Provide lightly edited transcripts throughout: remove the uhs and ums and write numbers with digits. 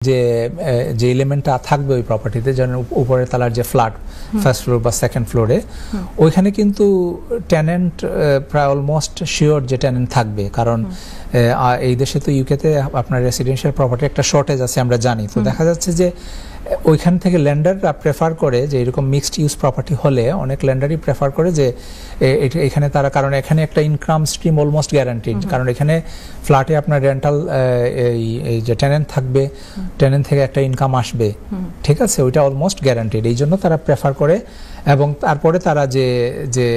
যে এলিমেন্টটা থাকবে ওই প্রপার্টিতে, যেন উপরের তলার যে ফ্ল্যাট ফার্স্ট ফ্লোর বা সেকেন্ড ফ্লোরে, ওইখানে কিন্তু টেনেন্ট প্রায় অলমোস্ট শিওর যে টেনেন্ট থাকবে। কারণ এই দেশে তো ইউকেতে আপনার রেসিডেন্সিয়াল প্রপার্টি একটা শর্টেজ আছে আমরা জানি। তো দেখা যাচ্ছে যে ওইখান থেকে ল্যান্ডাররা প্রেফার করে যে এরকম মিক্সড ইউজ প্রপার্টি হলে অনেক ল্যান্ডারই প্রেফার করে যে এখানে তারা, কারণ এখানে একটা ইনকাম স্ট্রিম অলমোস্ট গ্যারান্টিড। কারণ এখানে ফ্ল্যাটে আপনার রেন্টাল এই যে টেনেন্ট থাকবে, টেনেন্ট থেকে একটা ইনকাম আসবে, ঠিক আছে, ওইটা অলমোস্ট গ্যারান্টিড। এই জন্য তারা প্রেফার করে। এবং তারপরে তারা যে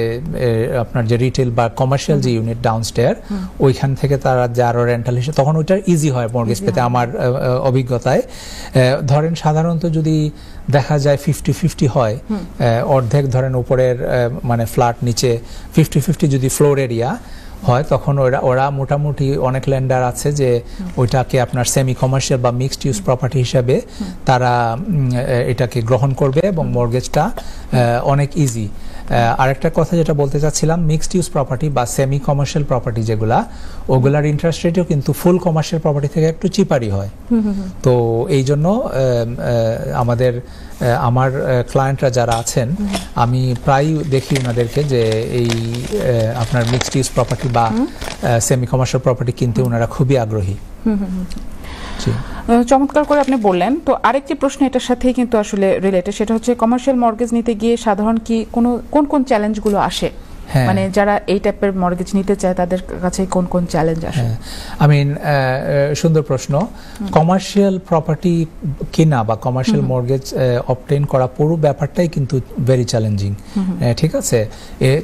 আপনার যে রিটেল বা কমার্শিয়াল যে ইউনিট ডাউনস্টেয়ার, ওইখান থেকে তারা যে আরো রেন্টাল হিসেবে, তখন ওইটা ইজি হয় মর্গেজ পেতে আমার অভিজ্ঞতায়। ধরেন সাধারণত যদি দেখা যায় 50-50 হয়, অর্ধেক ধরেন উপরের মানে ফ্ল্যাট, নিচে 50-50 যদি ফ্লোর এরিয়া হয়, তখন ওরা মোটামুটি অনেক ল্যান্ডার আছে যে ওইটাকে আপনার সেমি কমার্শিয়াল বা মিক্সড ইউজ প্রপার্টি হিসাবে তারা এটাকে গ্রহণ করবে এবং মর্গেজটা অনেক ইজি। আরেকটা কথা যেটা বলতে চাচ্ছিলাম, মিক্সড ইউজ প্রপার্টি বা সেমি কমার্শিয়াল প্রপার্টি যেগুলা, ওগুলার ইন্টারেস্ট রেটও কিন্তু ফুল কমার্শিয়াল প্রপার্টি থেকে একটু চিপারই হয়। তো এই জন্য আমার ক্লায়েন্টরা যারা আছেন, আমি প্রায় দেখি ওনাদেরকে যে এই আপনার মিক্সড ইউজ প্রপার্টি বা সেমি কমার্শিয়াল প্রপার্টি কিনতে ওনারা খুবই আগ্রহী। চমৎকার করে আপনি বললেন। তো আরেকটি প্রশ্ন এটার সাথেই কিন্তু আসলে রিলেটেড, সেটা হচ্ছে কমার্শিয়াল মর্গেজ নিতে গিয়ে সাধারণ কি কোন চ্যালেঞ্জগুলো আসে? মানে যারা এই টাইপের মর্গেজ নিতে চায় তাদের কাছে কোন চ্যালেঞ্জ আসে? সুন্দর প্রশ্ন। কমার্শিয়াল প্রপার্টি কেনা বা কমার্শিয়াল মর্গেজ অবটেইন করা পুরো ব্যাপারটাই কিন্তু ভেরি চ্যালেঞ্জিং। ঠিক আছে,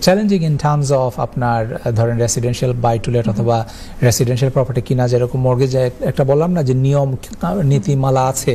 চ্যালেঞ্জিং ইন টার্মস অফ আপনার ধরেন রেসিডেন্সিয়াল বাই টু লেট অথবা রেসিডেন্সিয়াল প্রপার্টি কিনা, যেরকম মর্গেজ একটা বললাম না যে নিয়ম নীতিমালা আছে,